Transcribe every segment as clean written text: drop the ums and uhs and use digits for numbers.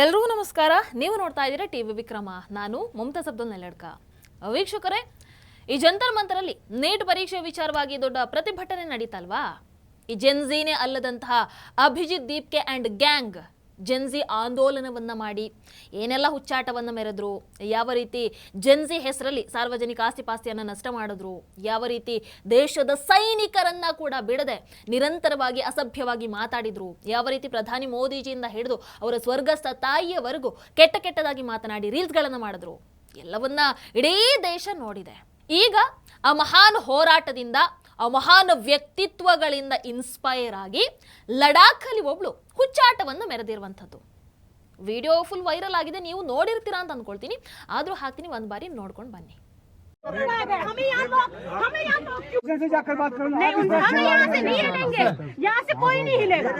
ಎಲ್ರಿಗೂ ನಮಸ್ಕಾರ. ನೀವು ನೋಡ್ತಾ ಇದ್ದೀರಾ ಟಿವಿ ವಿಕ್ರಮ. ನಾನು ಮಮತಾಜ್ ಅಬ್ದುಲ್ ನೆಲ್ಲಡ್ಕ. ವೀಕ್ಷಕರೇ, ಈ ಜಂತರ್ ಮಂತರಲ್ಲಿ ನೀಟ್ ಪರೀಕ್ಷೆ ವಿಚಾರವಾಗಿ ದೊಡ್ಡ ಪ್ರತಿಭಟನೆ ನಡೀತಲ್ವಾ? ಈ ಜೆನ್ಝಿನೇ ಅಲ್ಲದಂತಹ ಅಭಿಜಿತ್ ದೀಪ್ಕೆ ಅಂಡ್ ಗ್ಯಾಂಗ್ ಜೆನ್ಝಿ ಆಂದೋಲನವನ್ನ ಮಾಡಿ ಏನೆಲ್ಲ ಹುಚ್ಚಾಟವನ್ನ ಮೆರೆದ್ರು, ಯಾವ ರೀತಿ ಜೆನ್ಝಿ ಹೆಸರಲ್ಲಿ ಸಾರ್ವಜನಿಕ ಆಸ್ತಿಪಾಸ್ತಿಯನ್ನು ನಷ್ಟ ಮಾಡಿದ್ರು, ಯಾವ ರೀತಿ ದೇಶದ ಸೈನಿಕರನ್ನ ಕೂಡ ಬಿಡದೆ ನಿರಂತರವಾಗಿ ಅಸಭ್ಯವಾಗಿ ಮಾತಾಡಿದ್ರು, ಯಾವ ರೀತಿ ಪ್ರಧಾನಿ ಮೋದಿಜಿಯಿಂದ ಹಿಡಿದು ಅವರ ಸ್ವರ್ಗಸ್ಥ ತಾಯಿಯವರೆಗೂ ಕೆಟ್ಟದಾಗಿ ಮಾತನಾಡಿ ರೀಲ್ಸ್ಗಳನ್ನು ಮಾಡಿದ್ರು, ಎಲ್ಲವನ್ನ ಇಡೀ ದೇಶ ನೋಡಿದೆ. ಈಗ ಆ ಮಹಾನ್ ಹೋರಾಟದಿಂದ, ಆ ಮಹಾನ್ ವ್ಯಕ್ತಿತ್ವಗಳಿಂದ ಇನ್ಸ್ಪೈರ್ ಆಗಿ ಲಡಾಖಲ್ಲಿ ಒಬ್ಳು ಹುಚ್ಚಾಟವನ್ನು ಮೆರೆದಿರುವಂಥದ್ದು ವಿಡಿಯೋ ಫುಲ್ ವೈರಲ್ ಆಗಿದೆ. ನೀವು ನೋಡಿರ್ತೀರಾ ಅಂತ ಅಂದ್ಕೊಳ್ತೀನಿ, ಆದ್ರೂ ಹಾಕ್ತೀನಿ, ಒಂದ್ ಬಾರಿ ನೋಡ್ಕೊಂಡು ಬನ್ನಿ. जाकर बात करो। नहीं, हमें यहाँ से नहीं हिलेंगे, यहाँ से कोई नहीं हिलेगा।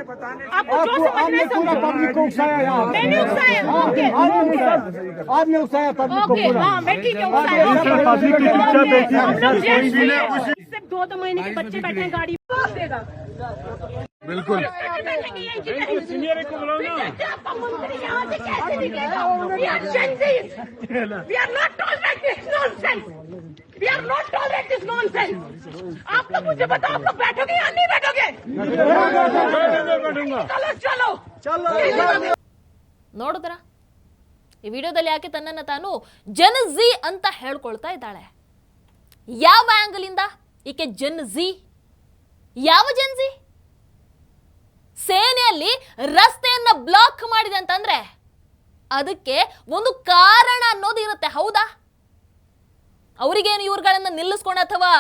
आपको जो समझना है पूरा पब्लिक को उकसाया यहाँ। मैंने उकसाया, आपने उकसाया पब्लिक को पूरा। हाँ, मैं ठीक है उकसाया। सिर्फ 2 महीने के बच्चे बैठे हैं गाड़ी देगा। बिल्कुल सीनियर को बुलाओ ना। मंत्री यहाँ से कैसे निकलेगा? We are Gen-Zs. We are not tolerate this nonsense. We are not tolerate this nonsense. आप लोग मुझे बताओ, आप लोग बैठोगे या नहीं बैठोगे? चलो चलो ನೋಡಿದ್ರ ಈ ವಿಡಿಯೋದಲ್ಲಿ ಯಾಕೆ ತನ್ನನ್ನು ತಾನು ಜೆನ್ಝಿ ಅಂತ ಹೇಳ್ಕೊಳ್ತಾ ಇದ್ದಾಳೆ? ಯಾವ ಆಂಗಲ್ ಇಂದ ಈಕೆ ಜೆನ್ಝಿ? ಯಾವ ಜೆನ್ಝಿ? ಸೇನೆಯಲ್ಲಿ ರಸ್ತೆಯನ್ನ ಬ್ಲಾಕ್ ಮಾಡಿದೆ ಅಂತಂದ್ರೆ ಅದಕ್ಕೆ ಒಂದು ಕಾರಣ ಅನ್ನೋದು ಇರುತ್ತೆ, ಹೌದಾ? ಅವರಿಗೇನು ಇವ್ರುಗಳನ್ನ ನಿಲ್ಲಿಸ್ಕೊಂಡು ಅಥವಾ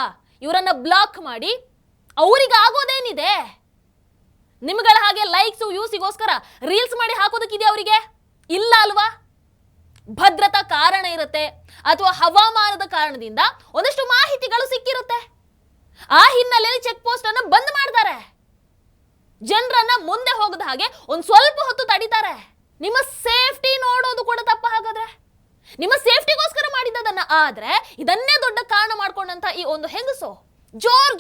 ಇವರನ್ನ ಬ್ಲಾಕ್ ಮಾಡಿ ಅವರಿಗೆ ಆಗೋದೇನಿದೆ? ನಿಮ್ಗಳ ಹಾಗೆ ಲೈಕ್ಸ್ ವ್ಯೂಸಿಗೋಸ್ಕರ ರೀಲ್ಸ್ ಮಾಡಿ ಹಾಕೋದಕ್ಕಿದೆ ಅವರಿಗೆ? ಇಲ್ಲ ಅಲ್ವಾ? ಭದ್ರತಾ ಕಾರಣ ಇರುತ್ತೆ ಅಥವಾ ಹವಾಮಾನದ ಕಾರಣದಿಂದ ಒಂದಷ್ಟು ಮಾಹಿತಿಗಳು ಸಿಕ್ಕಿರುತ್ತೆ. ಆ ಹಿನ್ನೆಲೆಯಲ್ಲಿ ಚೆಕ್ ಪೋಸ್ಟ್ ಅನ್ನು ಬಂದ್ ಮಾಡ್ತಾರೆ, ಜನರನ್ನ ಮುಂದೆ ಹೋಗದ ಹಾಗೆ ಒಂದ್ ಸ್ವಲ್ಪ ಹೊತ್ತು ತಡೀತಾರೆ. ನಿಮ್ಮ ಸೇಫ್ಟಿ ನೋಡೋದು ಕೂಡ ತಪ್ಪ ಹಾಗಾದ್ರೆ? ನಿಮ್ಮ ಸೇಫ್ಟಿಗೋಸ್ಕರ ಮಾಡಿದ್ದದನ್ನ. ಆದ್ರೆ ಇದನ್ನೇ ದೊಡ್ಡ ಕಾರಣ ಮಾಡ್ಕೊಂಡಂತ ಈ ಒಂದು ಹೆಂಗಸು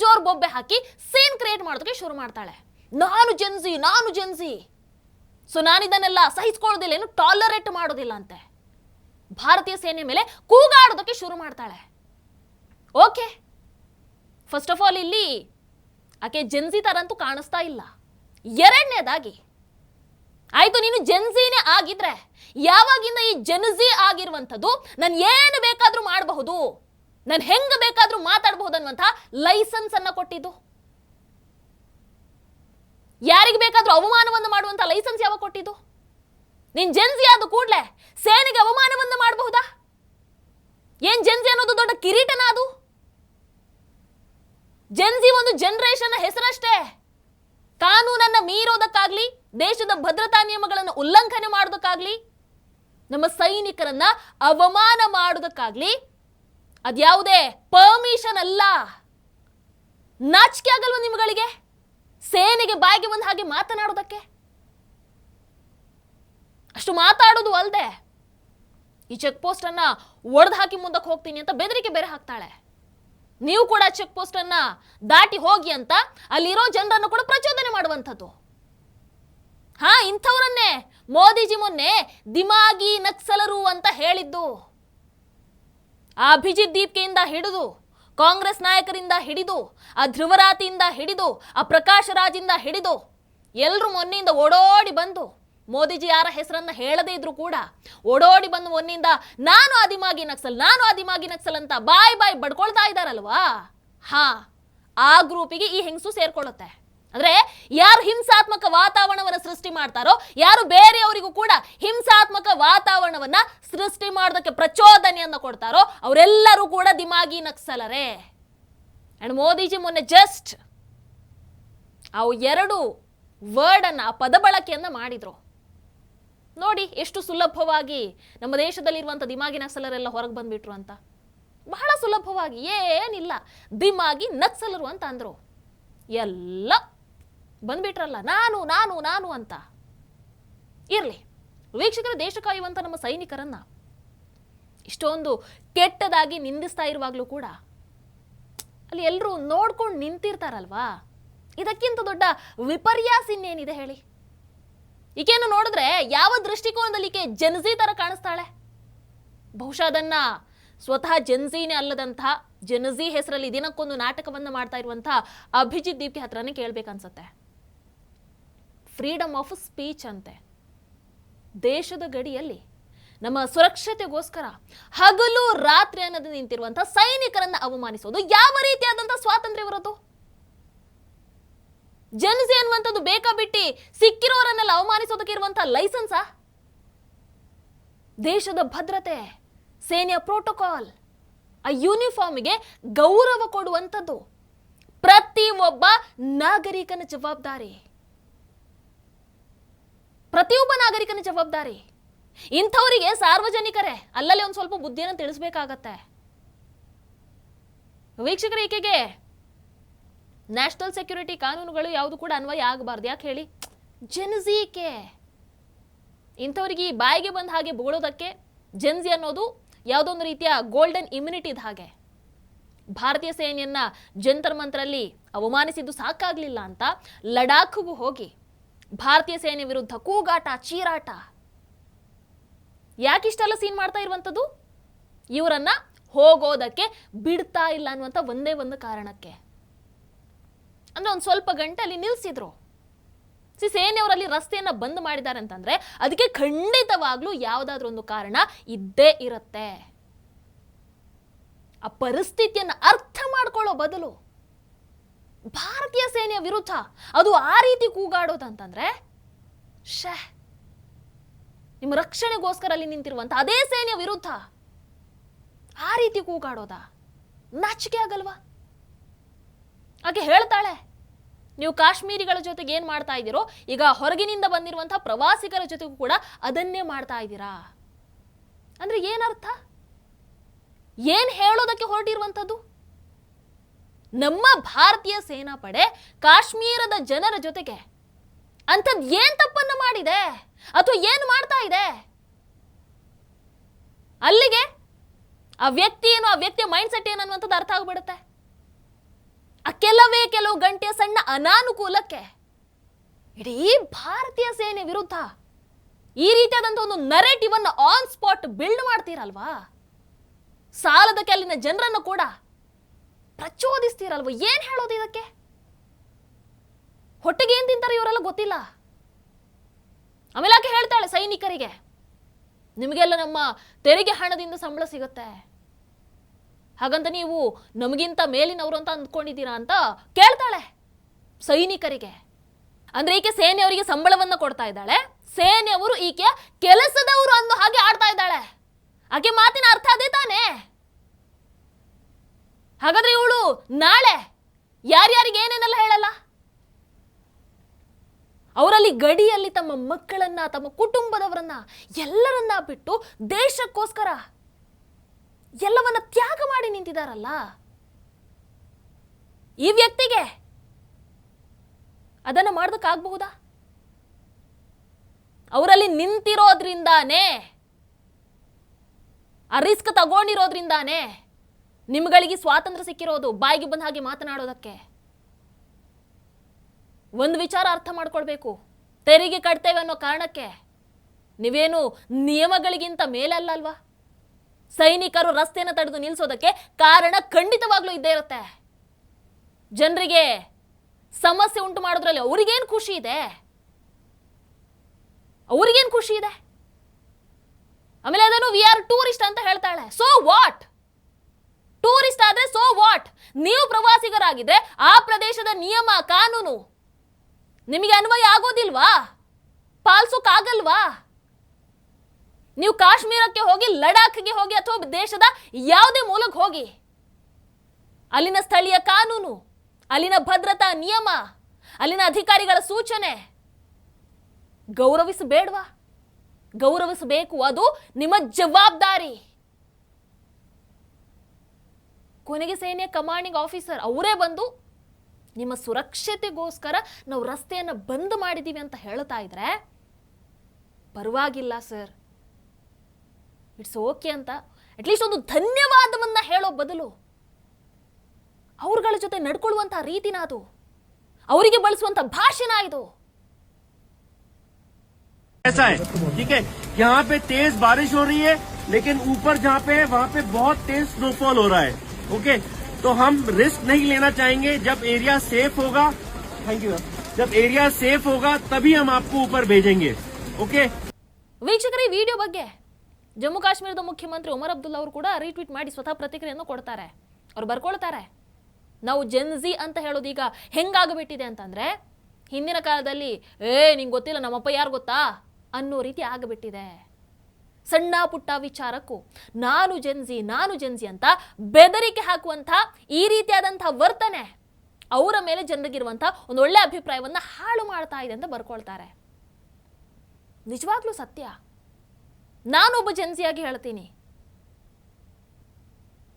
ಜೋರ್ ಬೊಬ್ಬೆ ಹಾಕಿ ಸೀನ್ ಕ್ರಿಯೇಟ್ ಮಾಡೋದಕ್ಕೆ ಶುರು ಮಾಡ್ತಾಳೆ. ನಾನು ಜೆನ್ಝಿ, ಸೊ ನಾನಿದನ್ನೆಲ್ಲ ಸಹಿಸ್ಕೊಳ್ಳೋದಿಲ್ಲ, ಏನು ಟಾಲರೇಟ್ ಮಾಡೋದಿಲ್ಲ ಅಂತೆ ಭಾರತೀಯ ಸೇನೆ ಮೇಲೆ ಕೂಗಾಡೋದಕ್ಕೆ ಶುರು ಮಾಡ್ತಾಳೆ. ಓಕೆ, ಫಸ್ಟ್ ಆಫ್ ಆಲ್ ಇಲ್ಲಿ ಆಕೆ ಜೆನ್ಝಿ ತರಂತೂ ಕಾಣಿಸ್ತಾ ಇಲ್ಲ. ಎರಡನೇದಾಗಿ, ಆಯ್ತು ನೀನು ಜೆನ್ಝಿನೇ ಆಗಿದ್ರೆ ಯಾವಾಗಿಂದ ಈ ಜೆನ್ಝಿ ಆಗಿರುವಂಥದ್ದು ನಾನು ಏನು ಬೇಕಾದ್ರೂ ಮಾಡಬಹುದು, ನಾನು ಹೆಂಗ ಬೇಕಾದ್ರೂ ಮಾತಾಡಬಹುದು ಅನ್ನುವಂಥ ಲೈಸೆನ್ಸ್ ಅನ್ನ ಕೊಟ್ಟಿದ್ದು? ಯಾರಿಗೆ ಬೇಕಾದ್ರೂ ಅವಮಾನವನ್ನು ಮಾಡುವಂತ ಲೈಸೆನ್ಸ್ ಯಾವಾಗ ಕೊಟ್ಟಿದ್ದು? ನೀನ್ ಜೆನ್ಝಿ ಆದ ಕೂಡಲೇ ಸೇನೆಗೆ ಅವಮಾನವನ್ನು ಮಾಡಬಹುದಾ? ಏನ್ ಜೆನ್ಝಿ ಅನ್ನೋದು ದೊಡ್ಡ ಕಿರೀಟನ? ಅದು ಜೆನ್ಝಿ ಒಂದು ಜನರೇಷನ್ ಹೆಸರಷ್ಟೇ. ಕಾನೂನನ್ನ ಮೀರೋದಕ್ಕಾಗ್ಲಿ, ದೇಶದ ಭದ್ರತಾ ನಿಯಮಗಳನ್ನು ಉಲ್ಲಂಘನೆ ಮಾಡೋದಕ್ಕಾಗ್ಲಿ, ನಮ್ಮ ಸೈನಿಕರನ್ನ ಅವಮಾನ ಮಾಡೋದಕ್ಕಾಗ್ಲಿ ಅದ್ಯಾವುದೇ ಪರ್ಮಿಷನ್ ಅಲ್ಲ. ನಾಚಿಕೆ ಆಗಲ್ವ ನಿಮ್ಗಳಿಗೆ ಸೇನೆಗೆ ಬಾಯಿಗೆ ಬಂದ ಹಾಗೆ ಮಾತನಾಡೋದಕ್ಕೆ? ಅಷ್ಟು ಮಾತಾಡೋದು ಅಲ್ಲದೆ ಈ ಚೆಕ್ ಪೋಸ್ಟ್ ಅನ್ನ ಒಡೆದು ಹಾಕಿ ಮುಂದಕ್ಕೆ ಹೋಗ್ತೀನಿ ಅಂತ ಬೆದರಿಕೆ ಬೇರೆ ಹಾಕ್ತಾಳೆ. ನೀವು ಕೂಡ ಚೆಕ್ ಪೋಸ್ಟ್ ಅನ್ನ ದಾಟಿ ಹೋಗಿ ಅಂತ ಅಲ್ಲಿರೋ ಜನರನ್ನು ಕೂಡ ಪ್ರಚೋದನೆ ಮಾಡುವಂಥದ್ದು. ಹಾ, ಇಂಥವರನ್ನೇ ಮೋದಿಜಿ ಮೊನ್ನೆ ದಿಮಾಗಿ ನಕ್ಸಲರು ಅಂತ ಹೇಳಿದ್ದು. ಆ ಅಭಿಜಿತ್ ದೀಪ್ಕೆಯಿಂದ ಹಿಡಿದು, ಕಾಂಗ್ರೆಸ್ ನಾಯಕರಿಂದ ಹಿಡಿದು, ಆ ಧ್ರುವರಾತಿಯಿಂದ ಹಿಡಿದು, ಆ ಪ್ರಕಾಶ್ ರಾಜಿಂದ ಹಿಡಿದು ಎಲ್ಲರೂ ಮೊನ್ನೆಯಿಂದ ಓಡೋಡಿ ಬಂದು, ಮೋದಿಜಿ ಯಾರ ಹೆಸರನ್ನ ಹೇಳದೇ ಇದ್ರು ಕೂಡ ಓಡೋಡಿ ಬಂದು ಮೊನ್ನೆಯಿಂದ ನಾನು ಆದಿಮಾಗಿ ನಕ್ಸಲ್ ಅಂತ ಬಾಯ್ ಬಡ್ಕೊಳ್ತಾ ಇದ್ದಾರಲ್ವಾ? ಹಾ, ಆ ಗ್ರೂಪಿಗೆ ಈ ಹೆಂಗಸು ಸೇರ್ಕೊಳ್ಳುತ್ತೆ. ಅಂದ್ರೆ ಯಾರು ಹಿಂಸಾತ್ಮಕ ವಾತಾವರಣವನ್ನ ಸೃಷ್ಟಿ ಮಾಡ್ತಾರೋ, ಯಾರು ಬೇರೆಯವರಿಗೂ ಕೂಡ ಹಿಂಸಾತ್ಮಕ ವಾತಾವರಣವನ್ನ ಸೃಷ್ಟಿ ಮಾಡೋದಕ್ಕೆ ಪ್ರಚೋದನೆಯನ್ನ ಕೊಡ್ತಾರೋ ಅವರೆಲ್ಲರೂ ಕೂಡ ದಿಮಾಗಿ ನಕ್ಸಲರೇ. ಅಂಡ್ ಮೋದಿಜಿ ಮೊನ್ನೆ ಜಸ್ಟ್ ಅವು 2 ವರ್ಡ್ ಅನ್ನ, ಪದ ಬಳಕೆಯನ್ನ ಮಾಡಿದ್ರು. ನೋಡಿ ಎಷ್ಟು ಸುಲಭವಾಗಿ ನಮ್ಮ ದೇಶದಲ್ಲಿರುವಂಥ ದಿಮಾಗಿ ನಕ್ಸಲರೆಲ್ಲ ಹೊರಗೆ ಬಂದ್ಬಿಟ್ರು ಅಂತ. ಬಹಳ ಸುಲಭವಾಗಿ, ಏನಿಲ್ಲ ದಿಮಾಗಿ ನಕ್ಸಲರು ಅಂತ ಅಂದ್ರು, ಎಲ್ಲ ಬಂದ್ಬಿಟ್ರಲ್ಲ ನಾನು ಅಂತ. ಇರ್ಲಿ ವೀಕ್ಷಕರು, ದೇಶ ಕಾಯುವಂತ ನಮ್ಮ ಸೈನಿಕರನ್ನ ಇಷ್ಟೊಂದು ಕೆಟ್ಟದಾಗಿ ನಿಂದಿಸ್ತಾ ಇರುವಾಗ್ಲೂ ಕೂಡ ಅಲ್ಲಿ ಎಲ್ಲರೂ ನೋಡ್ಕೊಂಡು ನಿಂತಿರ್ತಾರಲ್ವಾ? ಇದಕ್ಕಿಂತ ದೊಡ್ಡ ವಿಪರ್ಯಾಸ ಇನ್ನೇನಿದೆ ಹೇಳಿ? ಈಕೆಯನ್ನು ನೋಡಿದ್ರೆ ಯಾವ ದೃಷ್ಟಿಕೋನದಲ್ಲಿ ಈಕೆ ಜನ್ಜಿ ತರ ಕಾಣಿಸ್ತಾಳೆ? ಬಹುಶಃ ಅದನ್ನ ಸ್ವತಃ ಜನ್ಜಿನೇ ಅಲ್ಲದಂತಹ ಜನಜಿ ಹೆಸರಲ್ಲಿ ದಿನಕ್ಕೊಂದು ನಾಟಕವನ್ನ ಮಾಡ್ತಾ ಇರುವಂತಹ ಅಭಿಜಿತ್ ದೀಪ್ಗೆ ಹತ್ರನೇ ಕೇಳ್ಬೇಕನ್ಸತ್ತೆ. ಫ್ರೀಡಮ್ ಆಫ್ ಸ್ಪೀಚ್ ಅಂತೆ. ದೇಶದ ಗಡಿಯಲ್ಲಿ ನಮ್ಮ ಸುರಕ್ಷತೆಗೋಸ್ಕರ ಹಗಲು ರಾತ್ರಿ ಅನ್ನೋದು ನಿಂತಿರುವಂತಹ ಸೈನಿಕರನ್ನ ಅವಮಾನಿಸೋದು ಯಾವ ರೀತಿಯಾದಂತಹ ಸ್ವಾತಂತ್ರ್ಯ ಇರೋದು? ಜನಜಿ ಅನ್ನುವಂಥದ್ದು ಬೇಕಾ ಬಿಟ್ಟಿ ಸಿಕ್ಕಿರೋರನ್ನೆಲ್ಲ ಅವಮಾನಿಸೋದಕ್ಕೆ ಇರುವಂತಹ ಲೈಸೆನ್ಸಾ? ದೇಶದ ಭದ್ರತೆ, ಸೇನೆಯ ಪ್ರೋಟೋಕಾಲ್, ಆ ಯೂನಿಫಾರ್ಮ್ಗೆ ಗೌರವ ಕೊಡುವಂಥದ್ದು ಪ್ರತಿ ಒಬ್ಬ ನಾಗರಿಕನ ಜವಾಬ್ದಾರಿ. ಪ್ರತಿಯೊಬ್ಬ ನಾಗರಿಕನ ಜವಾಬ್ದಾರಿ. ಇಂಥವರಿಗೆ ಸಾರ್ವಜನಿಕರೇ ಅಲ್ಲಲ್ಲಿ ಒಂದು ಸ್ವಲ್ಪ ಬುದ್ಧಿಯನ್ನು ತಿಳಿಸ್ಬೇಕಾಗತ್ತೆ. ವೀಕ್ಷಕರ, ಈಕೆಗೆ ನ್ಯಾಷನಲ್ ಸೆಕ್ಯೂರಿಟಿ ಕಾನೂನುಗಳು ಯಾವುದು ಕೂಡ ಅನ್ವಯ ಆಗಬಾರ್ದು. ಯಾಕೆ ಹೇಳಿ? ಜನಜೀಕೆ ಇಂಥವ್ರಿಗೆ ಬಾಯಿಗೆ ಬಂದ ಹಾಗೆ ಬೊಗಳೋದಕ್ಕೆ ಜನ್ಜಿ ಅನ್ನೋದು ಯಾವುದೊಂದು ರೀತಿಯ ಗೋಲ್ಡನ್ ಇಮ್ಯುನಿಟಿ ಇದ್ದ ಹಾಗೆ. ಭಾರತೀಯ ಸೇನೆಯನ್ನ ಜಂತರ್ ಮಂತ್ರಲ್ಲಿ ಅವಮಾನಿಸಿದ್ದು ಸಾಕಾಗ್ಲಿಲ್ಲ ಅಂತ ಲಡಾಖ್ಗೂ ಹೋಗಿ ಭಾರತೀಯ ಸೇನೆ ವಿರುದ್ಧ ಕೂಗಾಟ, ಚೀರಾಟ. ಯಾಕಿಷ್ಟೆಲ್ಲ ಸೀನ್ ಮಾಡ್ತಾ ಇರುವಂಥದ್ದು? ಇವರನ್ನ ಹೋಗೋದಕ್ಕೆ ಬಿಡ್ತಾ ಇಲ್ಲ ಅನ್ನುವಂಥ ಒಂದೇ ಒಂದು ಕಾರಣಕ್ಕೆ. ಅಂದ್ರೆ ಒಂದು ಸ್ವಲ್ಪ ಗಂಟೆ ಅಲ್ಲಿ ನಿಲ್ಸಿದ್ರು. ಸೇನೆಯವರಲ್ಲಿ ರಸ್ತೆಯನ್ನ ಬಂದ್ ಮಾಡಿದ್ದಾರೆ ಅಂತಂದ್ರೆ ಅದಕ್ಕೆ ಖಂಡಿತವಾಗ್ಲೂ ಯಾವುದಾದ್ರೂ ಒಂದು ಕಾರಣ ಇದ್ದೇ ಇರುತ್ತೆ. ಆ ಪರಿಸ್ಥಿತಿಯನ್ನ ಅರ್ಥ ಮಾಡ್ಕೊಳ್ಳೋ ಬದಲು ಭಾರತೀಯ ಸೇನೆಯ ವಿರುದ್ಧ ಅದು ಆ ರೀತಿ ಕೂಗಾಡೋದಂತಂದ್ರೆ ನಿಮ್ಮ ರಕ್ಷಣೆಗೋಸ್ಕರ ಅಲ್ಲಿ ನಿಂತಿರುವಂತ ಅದೇ ಸೇನೆಯ ವಿರುದ್ಧ ಆ ರೀತಿ ಕೂಗಾಡೋದಾ? ನಾಚಿಕೆ ಆಗಲ್ವಾ? ಆಕೆ ಹೇಳ್ತಾಳೆ, ನೀವು ಕಾಶ್ಮೀರಿಗಳ ಜೊತೆಗೆ ಏನ್ ಮಾಡ್ತಾ ಇದ್ದೀರೋ ಈಗ ಹೊರಗಿನಿಂದ ಬಂದಿರುವಂತಹ ಪ್ರವಾಸಿಗರ ಜೊತೆಗೂ ಕೂಡ ಅದನ್ನೇ ಮಾಡ್ತಾ ಇದ್ದೀರಾ. ಅಂದ್ರೆ ಏನರ್ಥ? ಏನ್ ಹೇಳೋದಕ್ಕೆ ಹೊರಟಿರುವಂಥದ್ದು? ನಮ್ಮ ಭಾರತೀಯ ಸೇನಾ ಪಡೆ ಕಾಶ್ಮೀರದ ಜನರ ಜೊತೆಗೆ ಅಂಥದ್ದು ಏನ್ ತಪ್ಪನ್ನ ಮಾಡಿದೆ ಅಥವಾ ಏನು ಮಾಡ್ತಾ ಇದೆ? ಅಲ್ಲಿಗೆ ಆ ವ್ಯಕ್ತಿ ಏನು, ಆ ವ್ಯಕ್ತಿಯ ಮೈಂಡ್ ಸೆಟ್ ಏನು ಅನ್ನುವಂಥದ್ದು ಅರ್ಥ ಆಗ್ಬಿಡುತ್ತೆ. ಆ ಕೆಲವು ಗಂಟೆಯ ಸಣ್ಣ ಅನಾನುಕೂಲಕ್ಕೆ ಇಡೀ ಭಾರತೀಯ ಸೇನೆ ವಿರುದ್ಧ ಈ ರೀತಿಯಾದಂಥ ಒಂದು ನರೇಟಿವ್ ಅನ್ನು ಆನ್ ಸ್ಪಾಟ್ ಬಿಲ್ಡ್ ಮಾಡ್ತೀರಲ್ವಾ? ಸಾಲದಕ್ಕೆ ಅಲ್ಲಿನ ಜನರನ್ನು ಕೂಡ ಪ್ರಚೋದಿಸ್ತೀರಲ್ವಾ? ಏನ್ ಹೇಳೋದು ಇದಕ್ಕೆ? ಹೊಟ್ಟೆಗೆ ಏನ್ ತಿಂತಾರೆ ಇವರೆಲ್ಲ ಗೊತ್ತಿಲ್ಲ. ಆಮೇಲೆ ಆಕೆ ಹೇಳ್ತಾಳೆ ಸೈನಿಕರಿಗೆ, ನಿಮಗೆಲ್ಲ ನಮ್ಮ ತೆರಿಗೆ ಹಣದಿಂದ ಸಂಬಳ ಸಿಗುತ್ತೆ, ಹಾಗಂತ ನೀವು ನಮಗಿಂತ ಮೇಲಿನವರು ಅಂತ ಅಂದ್ಕೊಂಡಿದ್ದೀರಾ ಅಂತ ಕೇಳ್ತಾಳೆ ಸೈನಿಕರಿಗೆ. ಅಂದ್ರೆ ಈಕೆ ಸೇನೆಯವರಿಗೆ ಸಂಬಳವನ್ನ ಕೊಡ್ತಾ ಇದ್ದಾಳೆ, ಸೇನೆಯವರು ಈಕೆ ಕೆಲಸದವರು ಅನ್ನೋ ಹಾಗೆ ಆಡ್ತಾ ಇದ್ದಾಳೆ. ಆಕೆ ಮಾತಿನ ಅರ್ಥ ಅದೇ ತಾನೆ. ಹಾಗಾದ್ರೆ ಇವಳು ನಾಳೆ ಯಾರ್ಯಾರಿಗೆ ಏನೇನೆಲ್ಲ ಹೇಳಲ್ಲ? ಅವರಲ್ಲಿ ಗಡಿಯಲ್ಲಿ ತಮ್ಮ ಮಕ್ಕಳನ್ನ, ತಮ್ಮ ಕುಟುಂಬದವರನ್ನ ಎಲ್ಲರನ್ನ ಬಿಟ್ಟು ದೇಶಕ್ಕೋಸ್ಕರ ಎಲ್ಲವನ್ನ ತ್ಯಾಗ ಮಾಡಿ ನಿಂತಿದ್ದಾರಲ್ಲ. ಈ ವ್ಯಕ್ತಿಗೆ ಅದನ್ನ ಮಾಡೋದಕ್ಕಾಗಬಹುದಾ? ಅವರಲ್ಲಿ ನಿಂತಿರೋದ್ರಿಂದಾನೇ, ಆ ರಿಸ್ಕ್ ತಗೊಂಡಿರೋದ್ರಿಂದಾನೇ ನಿಮ್ಗಳಿಗೆ ಸ್ವಾತಂತ್ರ್ಯ ಸಿಕ್ಕಿರೋದು ಬಾಯಿಗೆ ಬಂದ ಹಾಗೆ ಮಾತನಾಡೋದಕ್ಕೆ. ಒಂದು ವಿಚಾರ ಅರ್ಥ ಮಾಡ್ಕೊಳ್ಬೇಕು, ತೆರಿಗೆ ಕಟ್ತೇವೆ ಅನ್ನೋ ಕಾರಣಕ್ಕೆ ನೀವೇನು ನಿಯಮಗಳಿಗಿಂತ ಮೇಲೆ ಅಲ್ಲಲ್ವಾ? ಸೈನಿಕರು ರಸ್ತೆಯನ್ನು ತಡೆದು ನಿಲ್ಲಿಸೋದಕ್ಕೆ ಕಾರಣ ಖಂಡಿತವಾಗ್ಲೂ ಇದ್ದೇ ಇರುತ್ತೆ. ಜನರಿಗೆ ಸಮಸ್ಯೆ ಉಂಟು ಮಾಡೋದ್ರಲ್ಲಿ ಅವ್ರಿಗೇನು ಖುಷಿ ಇದೆ? ಅವ್ರಿಗೇನು ಖುಷಿ ಇದೆ? ಆಮೇಲೆ ಅದನ್ನು ವಿ ಆರ್ ಟೂರಿಸ್ಟ್ ಅಂತ ಹೇಳ್ತಾಳೆ. So what? ಟೂರಿಸ್ಟ್ ಆದ್ರೆ ಸೋ ವಾಟ್? ನೀವು ಪ್ರವಾಸಿಗರಾಗಿದ್ರೆ ಆ ಪ್ರದೇಶದ ನಿಯಮ ಕಾನೂನು ನಿಮಗೆ ಅನ್ವಯ ಆಗೋದಿಲ್ವಾ? ಪಾಲಿಸೋಕ್ಕಾಗಲ್ವಾ? ನೀವು ಕಾಶ್ಮೀರಕ್ಕೆ ಹೋಗಿ, ಲಡಾಖ್ಗೆ ಹೋಗಿ, ಅಥವಾ ದೇಶದ ಯಾವುದೇ ಮೂಲಕ್ಕೆ ಹೋಗಿ, ಅಲ್ಲಿನ ಸ್ಥಳೀಯ ಕಾನೂನು, ಅಲ್ಲಿನ ಭದ್ರತಾ ನಿಯಮ, ಅಲ್ಲಿನ ಅಧಿಕಾರಿಗಳ ಸೂಚನೆ ಗೌರವಿಸಬೇಡ್ವಾ? ಗೌರವಿಸಬೇಕು. ಅದು ನಿಮ್ಮ ಜವಾಬ್ದಾರಿ. ಕೊನೆಗೆ ಸೇನೆಯ ಕಮಾಂಡಿಂಗ್ ಆಫೀಸರ್ ಅವರೇ ಬಂದು ನಿಮ್ಮ ಸುರಕ್ಷತೆಗೋಸ್ಕರ ನಾವು ರಸ್ತೆಯನ್ನು ಬಂದ್ ಮಾಡಿದೀವಿ ಅಂತ ಹೇಳ್ತಾ ಇದ್ರೆ ಪರವಾಗಿಲ್ಲ ಸರ್, ಇಟ್ಸ್ ಓಕೆ ಅಂತ ಅಟ್ಲೀಸ್ಟ್ ಒಂದು ಧನ್ಯವಾದವನ್ನ ಹೇಳೋ ಬದಲು ಅವ್ರಗಳ ಜೊತೆ ನಡ್ಕೊಳ್ಳುವಂತಹ ರೀತಿನ ಅದು, ಅವರಿಗೆ ಬಳಸುವಂತ ಭಾಷೆನ ಇದು. ऐसा है, ठीक है। यहाँ पे तेज बारिश हो रही है, लेकिन ऊपर जहाँ पे है वहाँ पे बहुत तेज स्नोफॉल हो रहा है। ओके, तो हम रिस्क नहीं लेना चाहेंगे। जब एरिया सेफ होगा, थैंक यू, जब एरिया सेफ होगा तभी हम आपको ऊपर भेजेंगे। ओके। ವೀಕ್ಷಕರೇ, ಈ ವಿಡಿಯೋ ಬಗ್ಗೆ ಜಮ್ಮು ಕಾಶ್ಮೀರದ ಮುಖ್ಯಮಂತ್ರಿ ಉಮರ್ ಅಬ್ದುಲ್ಲಾ ಅವರು ಕೂಡ ರೀಟ್ವೀಟ್ ಮಾಡಿ ಸ್ವತಃ ಪ್ರತಿಕ್ರಿಯೆಯನ್ನು ಕೊಡ್ತಾರೆ. ಅವ್ರು ಬರ್ಕೊಳ್ತಾರೆ, ನಾವು ಜೆನ್ಜಿ ಅಂತ ಹೇಳೋದು ಈಗ ಹೆಂಗಾಗಬಿಟ್ಟಿದೆ ಅಂತಂದ್ರೆ, ಹಿಂದಿನ ಕಾಲದಲ್ಲಿ ನಿಂಗೆ ಗೊತ್ತಿಲ್ಲ ನಮ್ಮಪ್ಪ ಯಾರು ಗೊತ್ತಾ ಅನ್ನೋ ರೀತಿ ಆಗಬಿಟ್ಟಿದೆ. ಸಣ್ಣ ಪುಟ್ಟ ವಿಚಾರಕ್ಕೂ ನಾನು ಜೆನ್ಜಿ ಅಂತ ಬೆದರಿಕೆ ಹಾಕುವಂಥ ಈ ರೀತಿಯಾದಂಥ ವರ್ತನೆ ಅವರ ಮೇಲೆ ಜನರಿಗಿರುವಂಥ ಒಂದು ಒಳ್ಳೆ ಅಭಿಪ್ರಾಯವನ್ನ ಹಾಳು ಮಾಡ್ತಾ ಇದೆ ಅಂತ ಬರ್ಕೊಳ್ತಾರೆ. ನಿಜವಾಗ್ಲೂ ಸತ್ಯ. ನಾನೊಬ್ಬ ಜೆನ್ಸಿಯಾಗಿ ಹೇಳ್ತೀನಿ,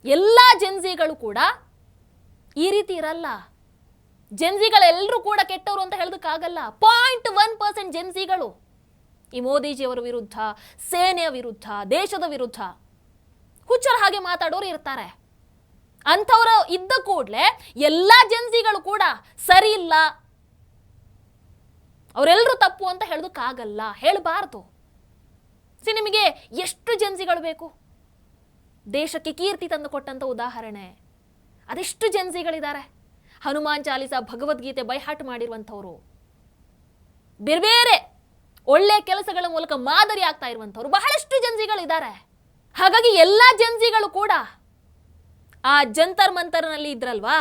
ಎಲ್ಲ ಜೆನ್ಸಿಗಳು ಕೂಡ ಈ ರೀತಿ ಇರಲ್ಲ. ಜೆನ್ಸಿಗಳೆಲ್ಲರೂ ಕೂಡ ಕೆಟ್ಟವರು ಅಂತ ಹೇಳೋದಕ್ಕಾಗಲ್ಲ. 0.1% ಜೆನ್ಸಿಗಳು ಈ ಮೋದಿಜಿಯವರ ವಿರುದ್ಧ, ಸೇನೆಯ ವಿರುದ್ಧ, ದೇಶದ ವಿರುದ್ಧ ಹುಚ್ಚರ ಹಾಗೆ ಮಾತಾಡೋರು ಇರ್ತಾರೆ. ಅಂಥವರು ಇದ್ದ ಕೂಡಲೇ ಎಲ್ಲ ಜೆನ್ಸಿಗಳು ಕೂಡ ಸರಿ ಇಲ್ಲ, ಅವರೆಲ್ಲರೂ ತಪ್ಪು ಅಂತ ಹೇಳೋದಕ್ಕಾಗಲ್ಲ, ಹೇಳಬಾರ್ದು. ನಿಮಗೆ ಎಷ್ಟು ಜೆನ್ಸಿಗಳು ಬೇಕು? ದೇಶಕ್ಕೆ ಕೀರ್ತಿ ತಂದು ಕೊಟ್ಟಂತ ಉದಾಹರಣೆ ಅದೆಷ್ಟು ಜೆನ್ಸಿಗಳಿದ್ದಾರೆ. ಹನುಮಾನ್ ಚಾಲಿಸ, ಭಗವದ್ಗೀತೆ ಬೈಹಾಟ್ ಮಾಡಿರುವಂಥವ್ರು, ಬೇರೆ ಬೇರೆ ಒಳ್ಳೆ ಕೆಲಸಗಳ ಮೂಲಕ ಮಾದರಿ ಆಗ್ತಾ ಇರುವಂಥವ್ರು ಬಹಳಷ್ಟು ಜೆನ್ಸಿಗಳಿದ್ದಾರೆ. ಹಾಗಾಗಿ ಎಲ್ಲ ಜೆನ್ಸಿಗಳು ಕೂಡ ಆ ಜಂತರ್ ಮಂತರ್ನಲ್ಲಿ ಇದ್ರಲ್ವಾ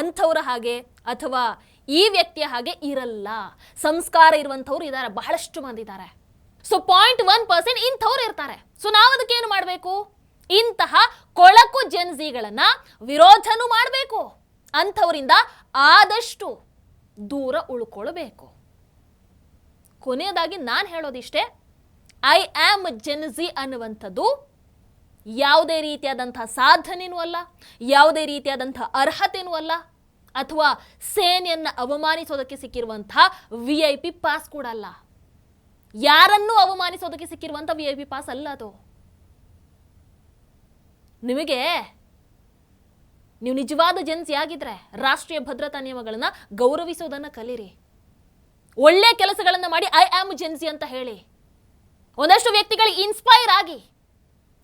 ಅಂಥವ್ರ ಹಾಗೆ ಅಥವಾ ಈ ವ್ಯಕ್ತಿಯ ಹಾಗೆ ಇರಲ್ಲ. ಸಂಸ್ಕಾರ ಇರುವಂಥವ್ರು ಇದ್ದಾರೆ, ಬಹಳಷ್ಟು ಮಂದಿ ಇದ್ದಾರೆ. ಸೊ 0.1% ಇಂಥವ್ರು ಇರ್ತಾರೆ. ಸೊ ನಾವು ಅದಕ್ಕೆ ಏನು ಮಾಡಬೇಕು? ಇಂತಹ ಕೊಳಕು ಜೆನ್ಸಿಗಳನ್ನ ವಿರೋಧನೂ ಮಾಡಬೇಕು, ಅಂಥವರಿಂದ ಆದಷ್ಟು ದೂರ ಉಳ್ಕೊಳ್ಬೇಕು. ಕೊನೆಯದಾಗಿ ನಾನು ಹೇಳೋದಿಷ್ಟೇ, ಐ ಆಮ್ ಜೆನ್ಜಿ ಅನ್ನುವಂಥದ್ದು ಯಾವುದೇ ರೀತಿಯಾದಂಥ ಸಾಧನೆನೂ ಅಲ್ಲ, ಯಾವುದೇ ರೀತಿಯಾದಂಥ ಅರ್ಹತೆನೂ ಅಲ್ಲ, ಅಥವಾ ಸೇನೆಯನ್ನು ಅವಮಾನಿಸೋದಕ್ಕೆ ಸಿಕ್ಕಿರುವಂಥ VIP ಪಾಸ್ ಕೂಡ ಅಲ್ಲ. ಯಾರನ್ನೂ ಅವಮಾನಿಸೋದಕ್ಕೆ ಸಿಕ್ಕಿರುವಂಥ VIP ಪಾಸ್ ಅಲ್ಲ ಅದು. ನೀವು ನಿಜವಾದ ಜೆನ್ಸಿ ಆಗಿದ್ರೆ ರಾಷ್ಟ್ರೀಯ ಭದ್ರತಾ ನಿಯಮಗಳನ್ನು ಗೌರವಿಸೋದನ್ನು ಕಲೀರಿ. ಒಳ್ಳೆ ಕೆಲಸಗಳನ್ನು ಮಾಡಿ ಐ ಆಮ್ ಜೆನ್ಸಿ ಅಂತ ಹೇಳಿ, ಒಂದಷ್ಟು ವ್ಯಕ್ತಿಗಳಿಗೆ ಇನ್ಸ್ಪೈರ್ ಆಗಿ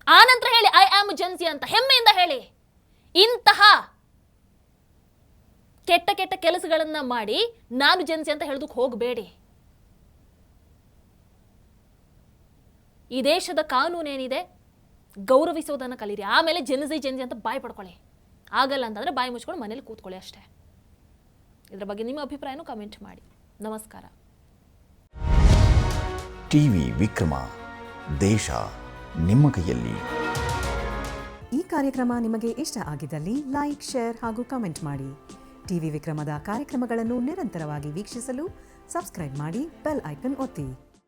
ಆನಂತರ ಹೇಳಿ ಐ ಆಮ್ ಜೆನ್ಸಿ ಅಂತ ಹೆಮ್ಮೆಯಿಂದ ಹೇಳಿ. ಇಂತಹ ಕೆಟ್ಟ ಕೆಟ್ಟ ಕೆಲಸಗಳನ್ನ ಮಾಡಿ ನಾನು ಜೆನ್ಸಿ ಅಂತ ಹೇಳೋದಕ್ಕೆ ಹೋಗಬೇಡಿ. ಈ ದೇಶದ ಕಾನೂನೇನಿದೆ ಗೌರವಿಸೋದನ್ನು ಕಲೀರಿ. ಆಮೇಲೆ ಜೆನ್ಸಿ ಅಂತ ಬಾಯಿ ಪಡ್ಕೊಳ್ಳಿ. ಆಗಲ್ಲ ಅಂತಂದ್ರೆ ಬಾಯಿ ಮುಚ್ಕೊಂಡು ಮನೇಲಿ ಕೂತ್ಕೊಳ್ಳಿ ಅಷ್ಟೇ. ಇದರ ಬಗ್ಗೆ ನಿಮ್ಮ ಅಭಿಪ್ರಾಯನೂ ಕಮೆಂಟ್ ಮಾಡಿ. ನಮಸ್ಕಾರ. ಟಿವಿ ವಿಕ್ರಮ, ದೇಶ ನಿಮ್ಮ ಕೈಯಲ್ಲಿ. ಈ ಕಾರ್ಯಕ್ರಮ ನಿಮಗೆ ಇಷ್ಟ ಆಗಿದ್ದಲ್ಲಿ ಲೈಕ್, ಶೇರ್ ಹಾಗೂ ಕಮೆಂಟ್ ಮಾಡಿ. ಟಿವಿ ವಿಕ್ರಮದ ಕಾರ್ಯಕ್ರಮಗಳನ್ನು ನಿರಂತರವಾಗಿ ವೀಕ್ಷಿಸಲು ಸಬ್ಸ್ಕ್ರೈಬ್ ಮಾಡಿ, ಬೆಲ್ ಐಕನ್ ಒತ್ತಿ.